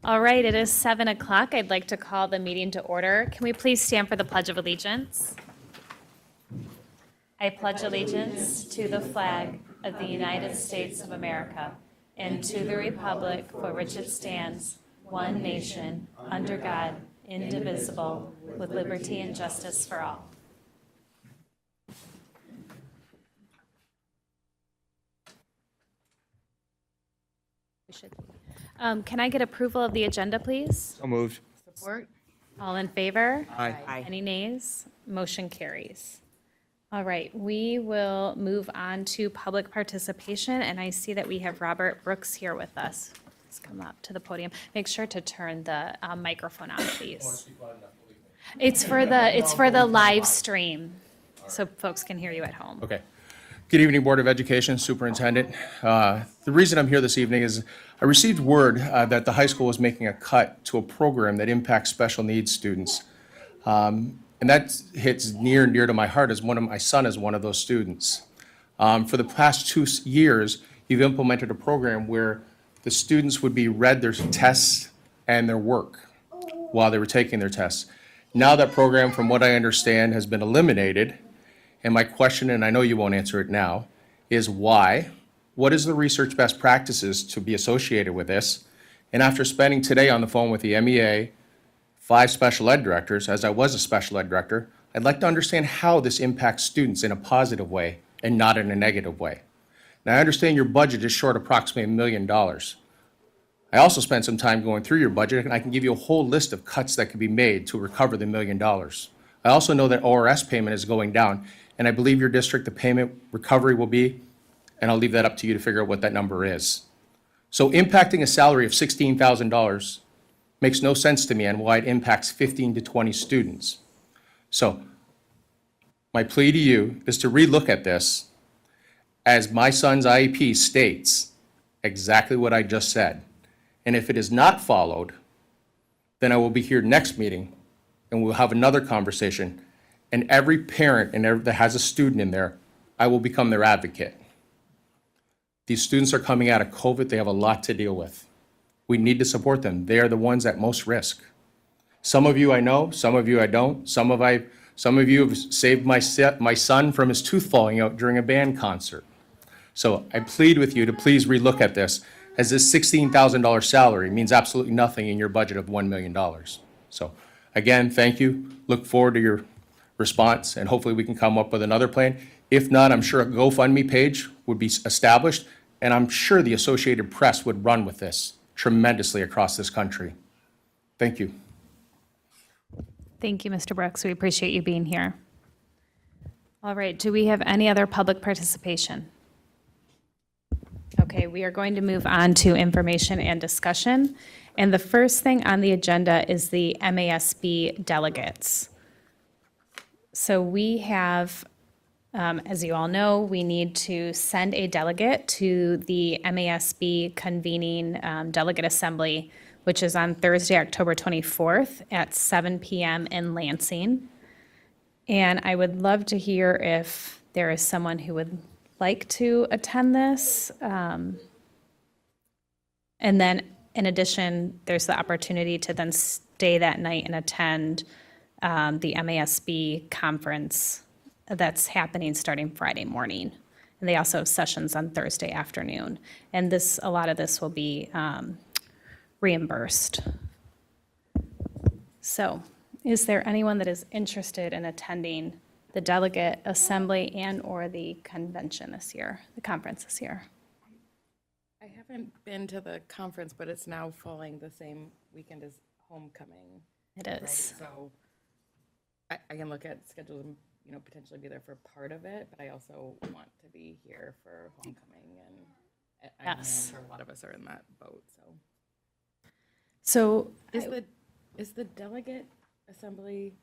All right, it is 7 o'clock. I'd like to call the meeting to order. Can we please stand for the Pledge of Allegiance? I pledge allegiance to the flag of the United States of America and to the republic for which it stands, one nation, under God, indivisible, with liberty and justice for all. Can I get approval of the agenda, please? So moved. Support? All in favor? Aye. Any nays? Motion carries. All right, we will move on to public participation, and I see that we have Robert Brooks here with us. Let's come up to the podium. Make sure to turn the microphone on, please. It's for the live stream, so folks can hear you at home. Okay. Good evening, Board of Education, Superintendent. The reason I'm here this evening is I received word that the high school was making a cut to a program that impacts special needs students. And that hits near and dear to my heart as my son is one of those students. For the past 2 years, you've implemented a program where the students would be read their tests and their work while they were taking their tests. Now that program, from what I understand, has been eliminated. And my question, and I know you won't answer it now, is why? What is the research best practices to be associated with this? And after spending today on the phone with the MEA, 5 special ed directors, as I was a special ed director, I'd like to understand how this impacts students in a positive way and not in a negative way. Now, I understand your budget is short approximately $1 million. I also spent some time going through your budget, and I can give you a whole list of cuts that could be made to recover the $1 million. I also know that ORS payment is going down, and I believe your district, the payment recovery will be, and I'll leave that up to you to figure out what that number is. So impacting a salary of $16,000 makes no sense to me and why it impacts 15 to 20 students. So my plea to you is to relook at this as my son's IEP states exactly what I just said. And if it is not followed, then I will be here next meeting and we'll have another conversation. And every parent that has a student in there, I will become their advocate. These students are coming out of COVID. They have a lot to deal with. We need to support them. They are the ones at most risk. Some of you I know, some of you I don't. Some of you have saved my son from his tooth falling out during a band concert. So I plead with you to please relook at this, as this $16,000 salary means absolutely nothing in your budget of $1 million. So again, thank you. Look forward to your response, and hopefully we can come up with another plan. If not, I'm sure a GoFundMe page would be established, and I'm sure the Associated Press would run with this tremendously across this country. Thank you. Thank you, Mr. Brooks. We appreciate you being here. All right, do we have any other public participation? Okay, we are going to move on to information and discussion. And the first thing on the agenda is the MASB delegates. So we have, as you all know, we need to send a delegate to the MASB convening delegate assembly, which is on Thursday, October 24th at 7 p.m. in Lansing. And I would love to hear if there is someone who would like to attend this. And then in addition, there's the opportunity to then stay that night and attend the MASB conference that's happening starting Friday morning. And they also have sessions on Thursday afternoon. And a lot of this will be reimbursed. So is there anyone that is interested in attending the delegate assembly and or the convention this year, the conference this year? I haven't been to the conference, but it's now falling the same weekend as homecoming. It Right? is. So I can look at schedules and, potentially be there for part of it, but I also want to be here for homecoming, and I know I'm Yes. sure a lot of us are in that boat, so. So Is the delegate assembly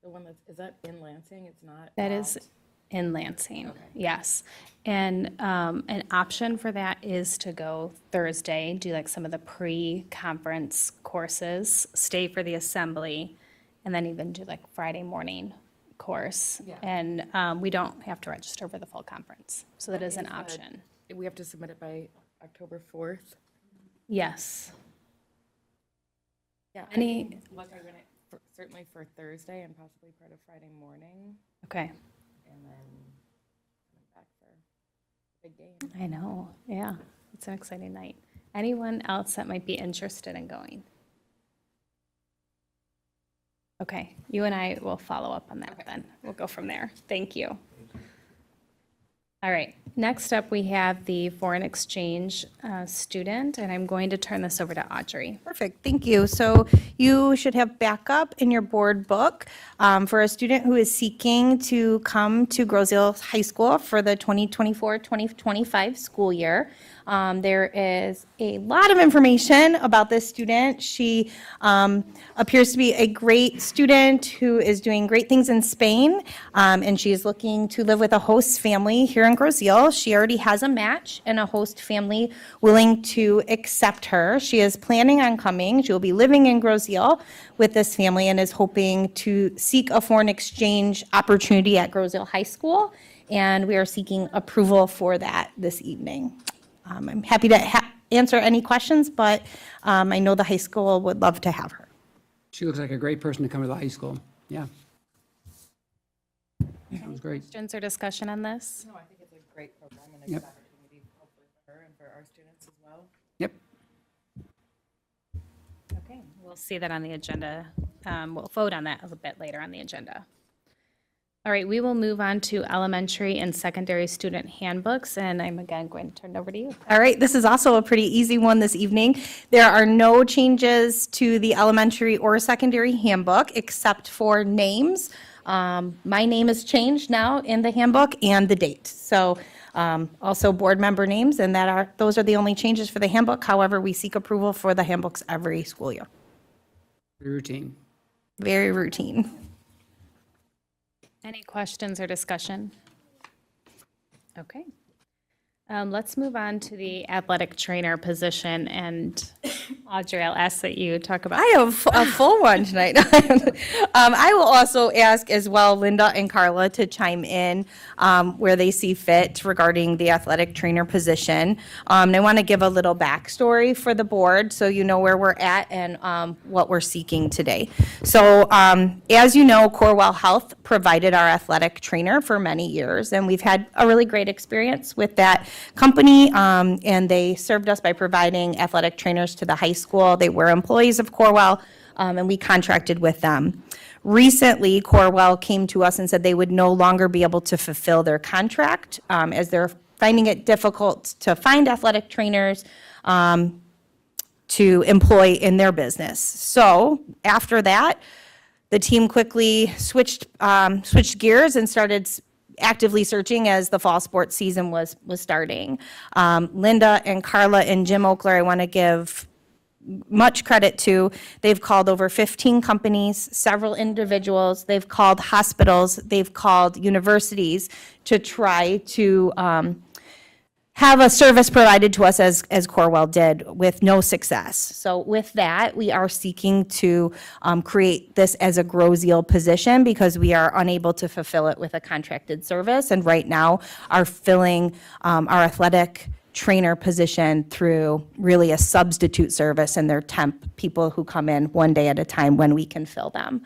the one is that in Lansing? It's not? that is out? in Lansing, Okay. yes. And an option for that is to go Thursday, do like some of the pre-conference courses, stay for the assembly, and then even do like Friday morning course. Yeah. And we don't have to register for the full conference, so that is an Is that- option. We have to submit it by October 4th? Yes. Yeah. I Any- can look, I run it certainly for Thursday and possibly part of Friday morning, Okay, and then coming back for a big game. I know, yeah, it's an exciting night. Anyone else that might be interested in going? Okay, you and I will follow up on that then. We'll go from there. Thank you. All right, next up, we have the foreign exchange student, and I'm going to turn this over to Audrey. Perfect, thank you. So you should have backup in your board book for a student who is seeking to come to Groseal High School for the 2024-2025 school year. There is a lot of information about this student. She appears to be a great student who is doing great things in Spain, and she is looking to live with a host family here in Groseal. She already has a match and a host family willing to accept her. She is planning on coming. She will be living in Groseal with this family and is hoping to seek a foreign exchange opportunity at Groseal High School, and we are seeking approval for that this evening. I'm happy to answer any questions, but I know the high school would love to have her. She looks like a great person to come to the high school. Yeah. Sounds great. Questions or discussion on this? No, I think it's a great program and a Yep. good opportunity, hopefully for her and for our students as well. Yep. Okay, we'll see that on the agenda. We'll vote on that a little bit later on the agenda. All right, we will move on to elementary and secondary student handbooks, and I'm again going to turn it over to you. All right, this is also a pretty easy one this evening. There are no changes to the elementary or secondary handbook except for names. My name is changed now in the handbook and the date. So also board member names, and those are the only changes for the handbook. However, we seek approval for the handbooks every school year. Routine. Very routine. Any questions or discussion? Okay. Let's move on to the athletic trainer position, and Audrey, I'll ask that you talk about. I have a full one tonight. I will also ask as well Linda and Carla to chime in where they see fit regarding the athletic trainer position. And I want to give a little backstory for the board so you know where we're at and what we're seeking today. So as you know, Corewell Health provided our athletic trainer for many years, and we've had a really great experience with that company, and they served us by providing athletic trainers to the high school. They were employees of Corewell, and we contracted with them. Recently, Corewell came to us and said they would no longer be able to fulfill their contract as they're finding it difficult to find athletic trainers to employ in their business. So after that, the team quickly switched gears and started actively searching as the fall sports season was starting. Linda and Carla and Jim Oakler, I want to give much credit to. They've called over 15 companies, several individuals. They've called hospitals. They've called universities to try to have a service provided to us as Corewell did, with no success. So with that, we are seeking to create this as a Groseal position because we are unable to fulfill it with a contracted service, and right now are filling our athletic trainer position through really a substitute service, and they're temp people who come in one day at a time when we can fill them.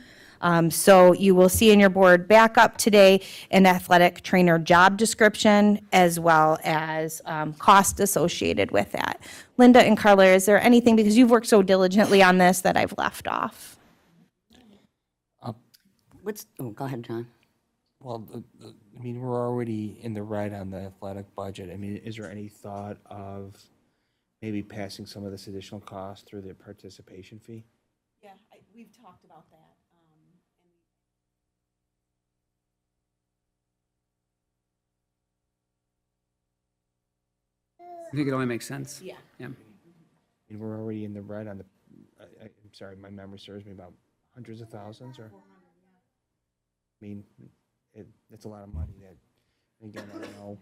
So you will see in your board backup today an athletic trainer job description as well as cost associated with that. Linda and Carla, is there anything, because you've worked so diligently on this, that I've left off? Go ahead, John. Well, I mean, we're already in the red on the athletic budget. I mean, is there any thought of maybe passing some of this additional cost through the participation fee? Yeah, we've talked about that. I think it only makes sense. Yeah. Yeah. I mean, we're already in the red on the, I'm sorry, my memory serves me, about hundreds of thousands, or? I mean, it's a lot of money that, again, I don't know.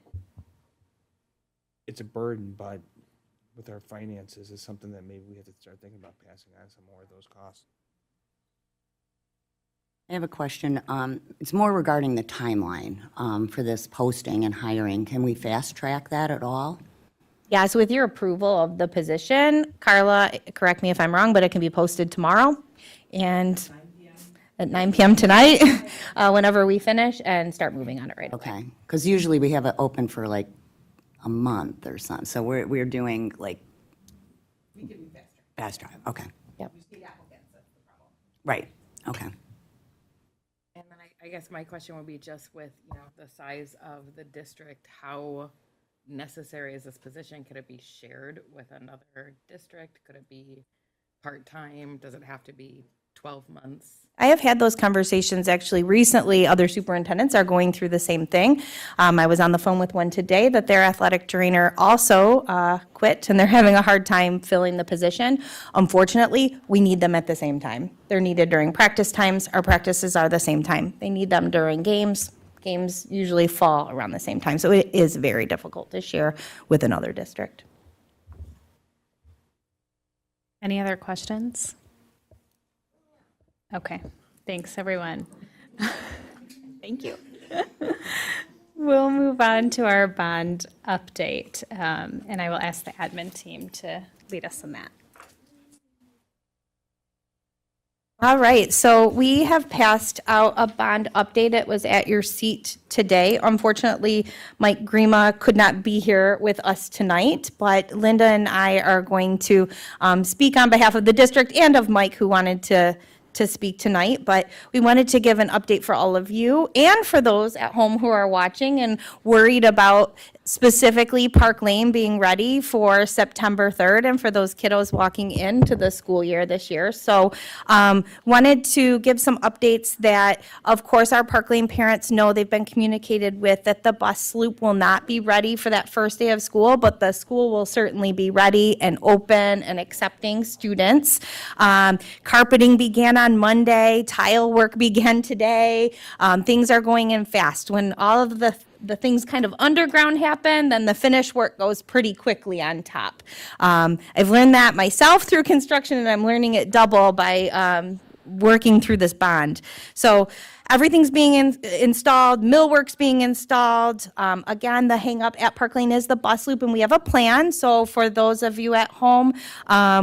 It's a burden, but with our finances, it's something that maybe we have to start thinking about passing on some more of those costs. I have a question. It's more regarding the timeline for this posting and hiring. Can we fast track that at all? Yeah, so with your approval of the position, Carla, correct me if I'm wrong, but it can be posted tomorrow and at 9 PM tonight, whenever we finish, and start moving on it right away. Okay, because usually we have it open for like a month or something, so we're doing like. We can do fast track. Okay. Yep. Right, okay. And then I guess my question would be just with, the size of the district, how necessary is this position? Could it be shared with another district? Could it be part-time? Does it have to be 12 months? I have had those conversations actually recently. Other superintendents are going through the same thing. I was on the phone with one today that their athletic trainer also quit, and they're having a hard time filling the position. Unfortunately, we need them at the same time. They're needed during practice times. Our practices are the same time. They need them during games. Games usually fall around the same time, so it is very difficult to share with another district. Any other questions? Okay, thanks, everyone. Thank you. We'll move on to our bond update, and I will ask the admin team to lead us in that. All right, so we have passed out a bond update. It was at your seat today. Unfortunately, Mike Grima could not be here with us tonight, but Linda and I are going to speak on behalf of the district and of Mike, who wanted to speak tonight, but we wanted to give an update for all of you and for those at home who are watching and worried about specifically Park Lane being ready for September 3rd and for those kiddos walking into the school year this year. So wanted to give some updates that, of course, our Park Lane parents know they've been communicated with that the bus loop will not be ready for that first day of school, but the school will certainly be ready and open and accepting students. Carpeting began on Monday, tile work began today. Things are going in fast. When all of the things kind of underground happen, then the finish work goes pretty quickly on top. I've learned that myself through construction, and I'm learning it double by working through this bond. So everything's being installed, millwork's being installed. Again, the hang up at Park Lane is the bus loop, and we have a plan. So for those of you at home,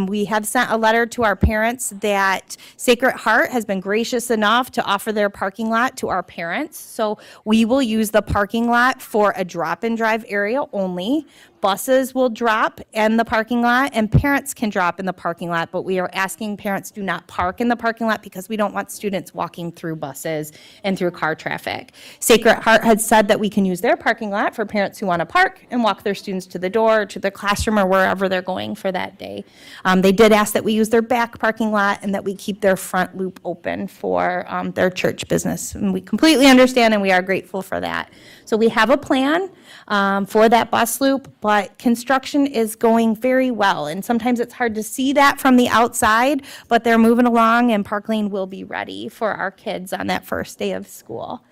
we have sent a letter to our parents that Sacred Heart has been gracious enough to offer their parking lot to our parents. So we will use the parking lot for a drop and drive area only. Buses will drop in the parking lot and parents can drop in the parking lot, but we are asking parents do not park in the parking lot because we don't want students walking through buses and through car traffic. Sacred Heart had said that we can use their parking lot for parents who want to park and walk their students to the door, to their classroom, or wherever they're going for that day. They did ask that we use their back parking lot and that we keep their front loop open for their church business. And we completely understand and we are grateful for that. So we have a plan for that bus loop, but construction is going very well. And sometimes it's hard to see that from the outside, but they're moving along and Park Lane will be ready for our kids on that first day of school.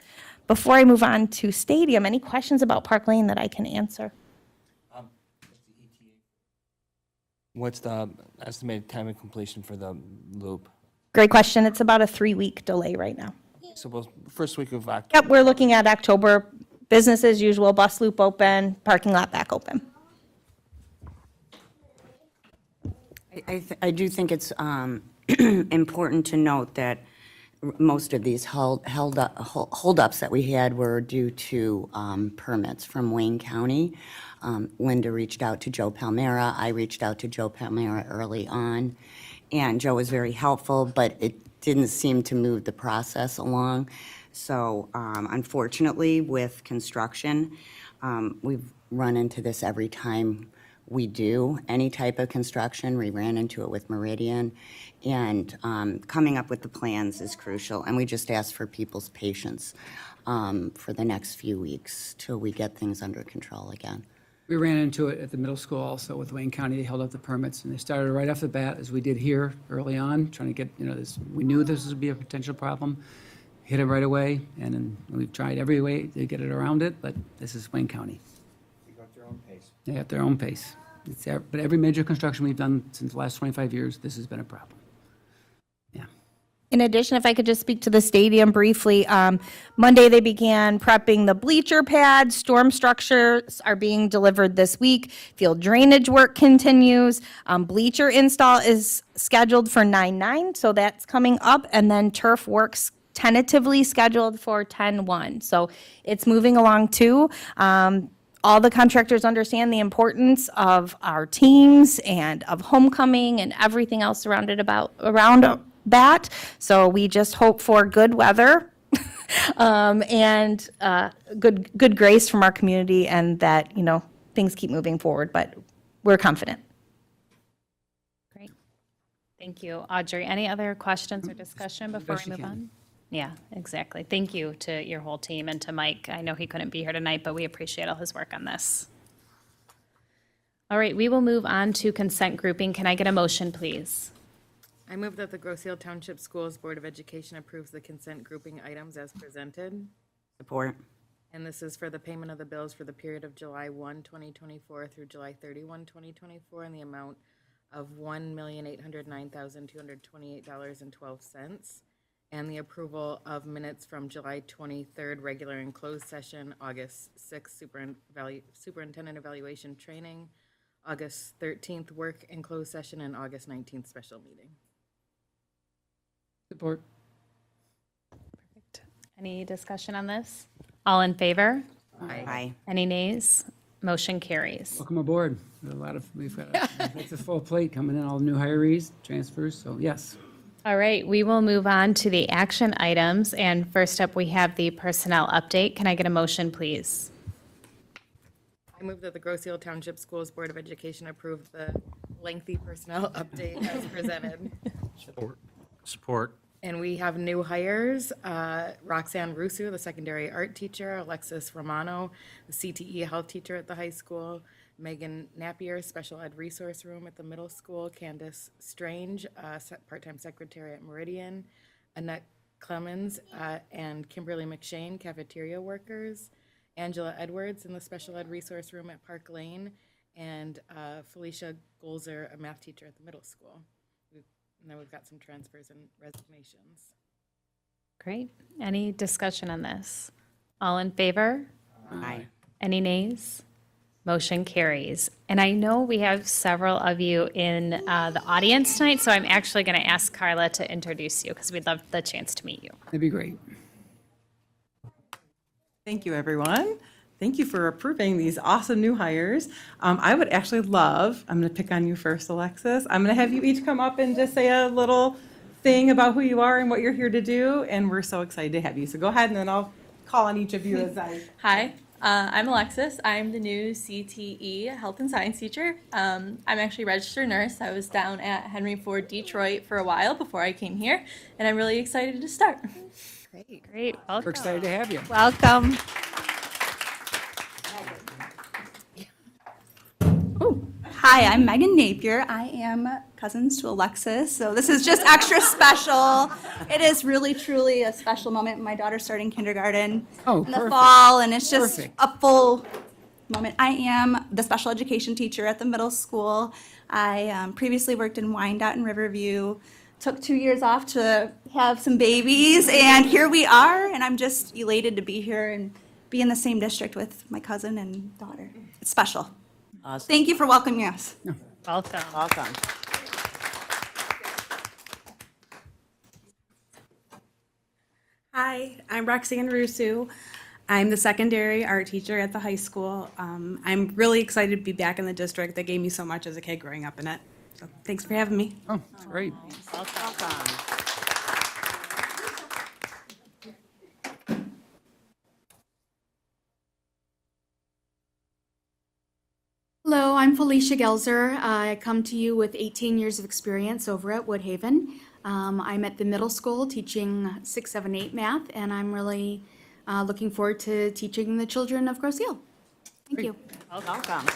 Before I move on to Stadium, any questions about Park Lane that I can answer? What's the estimated time of completion for the loop? Great question. It's about a 3-week delay right now. So first week of October. Yep, we're looking at October, business as usual, bus loop open, parking lot back open. I do think it's important to note that most of these holdups that we had were due to permits from Wayne County. Linda reached out to Joe Palmera. I reached out to Joe Palmera early on, and Joe was very helpful, but it didn't seem to move the process along. So unfortunately, with construction, we've run into this every time we do any type of construction. We ran into it with Meridian, and coming up with the plans is crucial, and we just ask for people's patience for the next few weeks till we get things under control again. We ran into it at the middle school also with Wayne County. They held up the permits and they started right off the bat, as we did here early on, trying to get, this. We knew this would be a potential problem, hit it right away, and then we've tried every way to get it around it, but this is Wayne County. They go at their own pace. They have their own pace. But every major construction we've done since the last 25 years, this has been a problem. Yeah. In addition, if I could just speak to the stadium briefly, Monday they began prepping the bleacher pads. Storm structures are being delivered this week. Field drainage work continues. Bleacher install is scheduled for 9/9, so that's coming up. And then turf works tentatively scheduled for 10/1. So it's moving along too. All the contractors understand the importance of our teams and of homecoming and everything else around that. So we just hope for good weather and good grace from our community, and that, things keep moving forward, but we're confident. Great. Thank you. Audrey, any other questions or discussion before best we you move can. on? Yeah, exactly. Thank you to your whole team and to Mike. I know he couldn't be here tonight, but we appreciate all his work on this. All right, we will move on to consent grouping. Can I get a motion, please? I move that the Grosse Ile Township Schools Board of Education approves the consent grouping items as presented. Support. And this is for the payment of the bills for the period of July 1, 2024 through July 31, 2024, in the amount of $1,809,228.12. And the approval of minutes from July 23rd, regular and closed session, August 6th, superintendent evaluation training, August 13th, work and closed session, and August 19th, special meeting. Support. Any discussion on this? All in favor? Aye. Any nays? Motion carries. Welcome aboard. We've got it's a full plate coming in, all new hirees, transfers, so yes. All right, we will move on to the action items. And first up, we have the personnel update. Can I get a motion, please? I move that the Grosse Ile Township Schools Board of Education approve the lengthy personnel update as presented. Support. And we have new hires, Roxanne Rusu, the secondary art teacher, Alexis Romano, the CTE health teacher at the high school, Megan Napier, special ed resource room at the middle school, Candace Strange, part-time secretary at Meridian, Annette Clemens, and Kimberly McShane, cafeteria workers, Angela Edwards in the special ed resource room at Park Lane, and Felicia Golzer, a math teacher at the middle school. And then we've got some transfers and resignations. Great. Any discussion on this? All in favor? Aye. Any nays? Motion carries. And I know we have several of you in the audience tonight, so I'm actually going to ask Carla to introduce you because we'd love the chance to meet you. That'd be great. Thank you, everyone. Thank you for approving these awesome new hires. I would actually love, I'm going to pick on you first, Alexis. I'm going to have you each come up and just say a little thing about who you are and what you're here to do, and we're so excited to have you. So go ahead, and then I'll call on each of you as I... Hi, I'm Alexis. I'm the new CTE health and science teacher. I'm actually a registered nurse. I was down at Henry Ford, Detroit for a while before I came here, and I'm really excited to start. Great. Welcome. We're excited to have you. Welcome. Hi, I'm Megan Napier. I am cousins to Alexis, so this is just extra special. It is really, truly a special moment. My daughter's starting kindergarten Oh, in the perfect. fall, and it's just Perfect. a full moment. I am the special education teacher at the middle school. I previously worked in Wyandotte and Riverview, took 2 years off to have some babies, and here we are, and I'm just elated to be here and be in the same district with my cousin and daughter. It's special. Awesome. Thank you for welcoming us. Welcome. Welcome. Hi, I'm Roxanne Rusu. I'm the secondary art teacher at the high school. I'm really excited to be back in the district that gave me so much as a kid growing up in it. So thanks for having me. Oh, that's great. Welcome. Hello, I'm Felicia Gelzer. I come to you with 18 years of experience over at Woodhaven. I'm at the middle school teaching 6, 7, 8 math, and I'm really looking forward to teaching the children of Grosse Ile. Thank you. Welcome.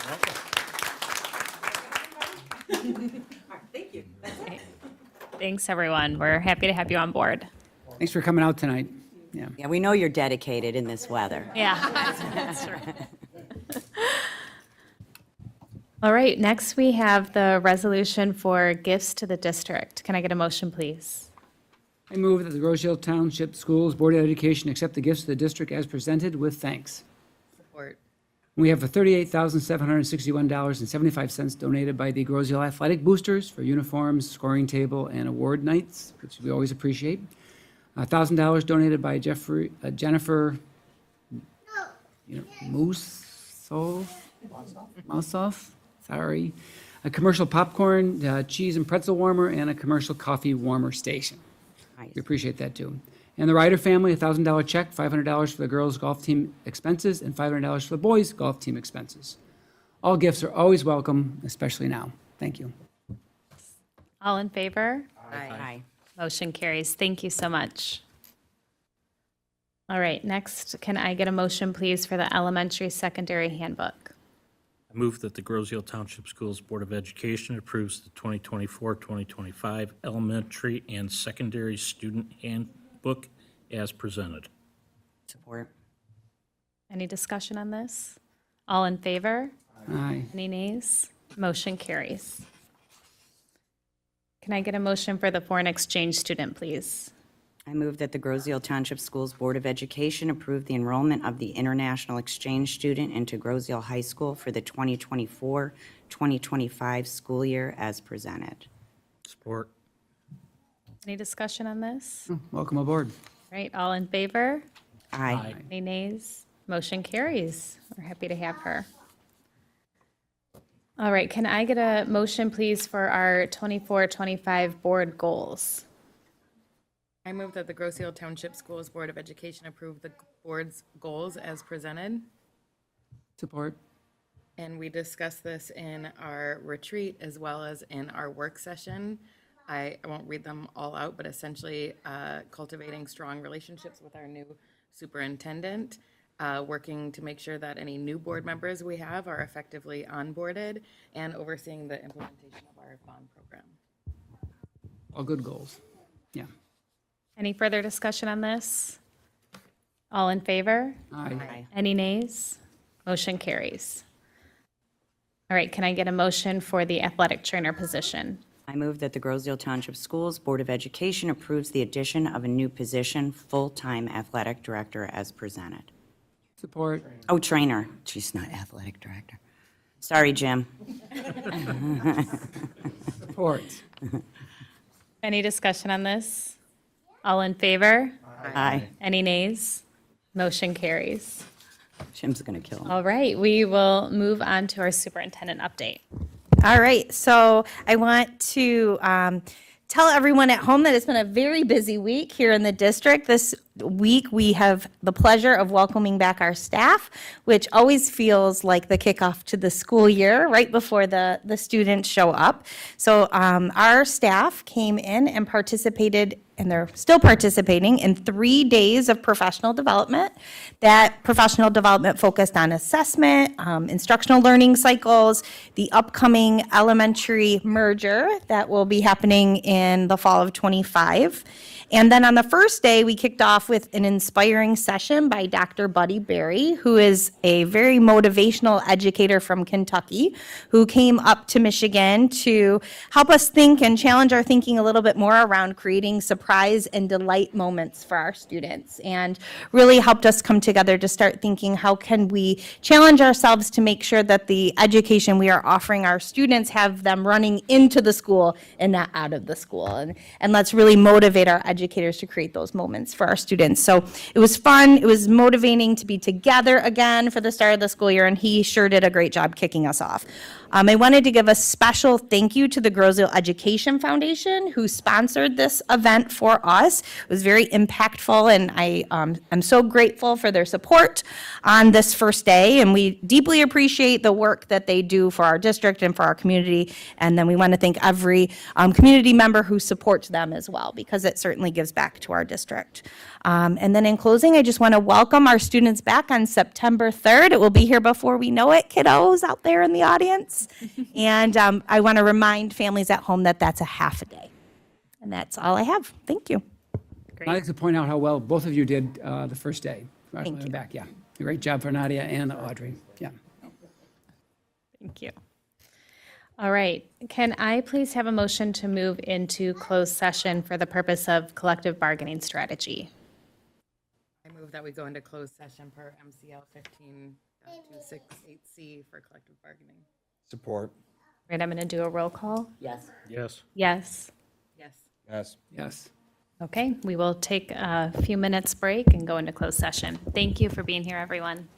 Thanks, everyone. We're happy to have you on board. Thanks for coming out tonight. Yeah. Yeah, we know you're dedicated in this weather. Yeah. That's right. All right, next we have the resolution for gifts to the district. Can I get a motion, please? I move that the Rosehill Township Schools Board of Education accept the gifts of the district as presented with thanks. Support. We have $38,761.75 donated by the Rosehill Athletic Boosters for uniforms, scoring table, and award nights, which we always appreciate. $1,000 donated by Jennifer Mousoff, sorry. A commercial popcorn, cheese and pretzel warmer, and a commercial coffee warmer station. Nice. We appreciate that, too. And the Ryder family, a $1,000 check, $500 for the girls' golf team expenses, and $500 for the boys' golf team expenses. All gifts are always welcome, especially now. Thank you. All in favor? Aye. Motion carries. Thank you so much. All right, next, can I get a motion, please, for the elementary secondary handbook? I move that the Groseal Township Schools Board of Education approves the 2024-2025 elementary and secondary student handbook as presented. Support. Any discussion on this? All in favor? Aye. Any nays? Motion carries. Can I get a motion for the foreign exchange student, please? I move that the Groseal Township Schools Board of Education approve the enrollment of the international exchange student into Groseal High School for the 2024-2025 school year as presented. Support. Any discussion on this? Welcome aboard. All right, all in favor? Aye. Any nays? Motion carries. We're happy to have her. All right, can I get a motion, please, for our 24-25 board goals? I move that the Groseal Township Schools Board of Education approve the board's goals as presented. Support. And we discussed this in our retreat as well as in our work session. I won't read them all out, but essentially cultivating strong relationships with our new superintendent, working to make sure that any new board members we have are effectively onboarded, and overseeing the implementation of our bond program. All good goals. Yeah. Any further discussion on this? All in favor? Aye. Any nays? Motion carries. All right, can I get a motion for the athletic trainer position? I move that the Groseal Township Schools Board of Education approves the addition of a new position, full-time athletic director as presented. Support. Oh, trainer. She's not athletic director. Sorry, Jim. Support. Any discussion on this? All in favor? Aye. Any nays? Motion carries. Jim's going to kill him. All right, we will move on to our superintendent update. All right, so I want to tell everyone at home that it's been a very busy week here in the district. This week, we have the pleasure of welcoming back our staff, which always feels like the kickoff to the school year, right before the students show up. So our staff came in and participated, and they're still participating in 3 days of professional development. That professional development focused on assessment, instructional learning cycles, the upcoming elementary merger that will be happening in the fall of '25. And then on the first day, we kicked off with an inspiring session by Dr. Buddy Berry, who is a very motivational educator from Kentucky, who came up to Michigan to help us think and challenge our thinking a little bit more around creating surprise and delight moments for our students, and really helped us come together to start thinking, how can we challenge ourselves to make sure that the education we are offering our students have them running into the school and not out of the school. And let's really motivate our educators to create those moments for our students. So it was fun. It was motivating to be together again for the start of the school year, and he sure did a great job kicking us off. I wanted to give a special thank you to the Groseal Education Foundation, who sponsored this event for us. It was very impactful, and I'm so grateful for their support on this first day, and we deeply appreciate the work that they do for our district and for our community. And then we want to thank every community member who supports them as well, because it certainly gives back to our district. And then in closing, I just want to welcome our students back on September 3rd. It will be here before we know it, kiddos out there in the audience. And I want to remind families at home that that's a half a day. And that's all I have. Thank you. I'd like to point out how well both of you did the first day. Right Thank you. back, yeah. Great job for Nadia and Audrey. Yeah. Thank you. All right, can I please have a motion to move into closed session for the purpose of collective bargaining strategy? I move that we go into closed session per MCL 15.268C for collective bargaining. Support. Right, I'm going to do a roll call. Yes. Yes. Yes. Yes. Yes. Yes. Okay, we will take a few minutes break and go into closed session. Thank you for being here, everyone.